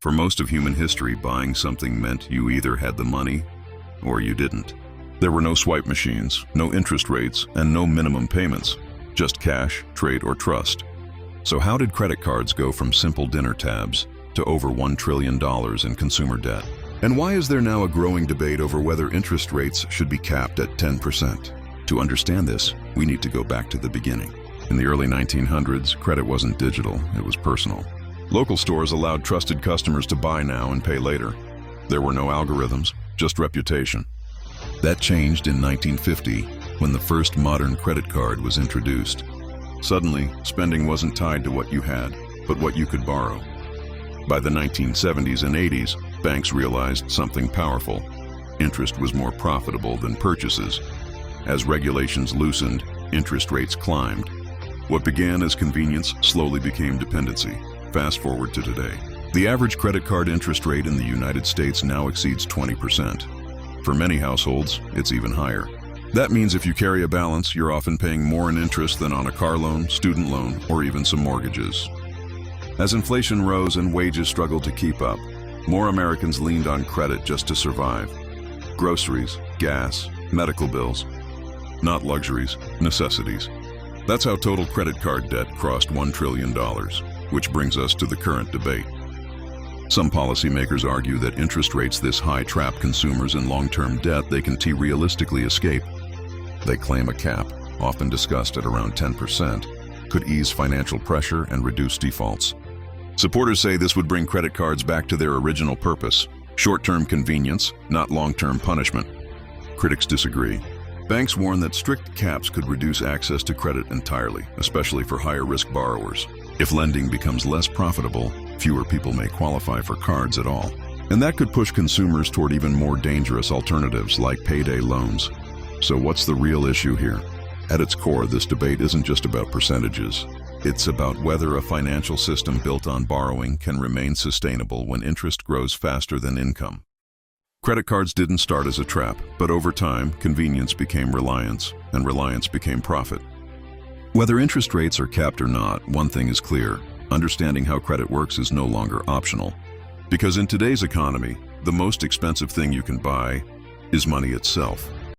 For most of human history, buying something meant you either had the money or you didn't. There were no swipe machines, no interest rates, and no minimum payments. Just cash, trade, or trust. So how did credit cards go from simple dinner tabs to over $1 trillion in consumer debt? And why is there now a growing debate over whether interest rates should be capped at 10%? To understand this, we need to go back to the beginning. In the early 1900s, credit wasn't digital, it was personal. Local stores allowed trusted customers to buy now and pay later. There were no algorithms, just reputation. That changed in 1950 when the first modern credit card was introduced. Suddenly, spending wasn't tied to what you had, but what you could borrow. By the 1970s and 80s, banks realized something powerful. Interest was more profitable than purchases. As regulations loosened, interest rates climbed. What began as convenience slowly became dependency. Fast forward to today. The average credit card interest rate in the United States now exceeds 20%. For many households, it's even higher. That means if you carry a balance, you're often paying more in interest than on a car loan, student loan, or even some mortgages. As inflation rose and wages struggled to keep up, more Americans leaned on credit just to survive. Groceries, gas, medical bills. Not luxuries, necessities. That's how total credit card debt crossed $1 trillion, which brings us to the current debate. Some policymakers argue that interest rates this high trap consumers in long-term debt they can realistically escape. They claim a cap, often discussed at around 10%, could ease financial pressure and reduce defaults. Supporters say this would bring credit cards back to their original purpose, short-term convenience, not long-term punishment. Critics disagree. Banks warn that strict caps could reduce access to credit entirely, especially for higher-risk borrowers. If lending becomes less profitable, fewer people may qualify for cards at all. And that could push consumers toward even more dangerous alternatives like payday loans. So what's the real issue here? At its core, this debate isn't just about percentages. It's about whether a financial system built on borrowing can remain sustainable when interest grows faster than income. Credit cards didn't start as a trap, but over time, convenience became reliance, and reliance became profit. Whether interest rates are capped or not, one thing is clear: understanding how credit works is no longer optional. Because in today's economy, the most expensive thing you can buy is money itself.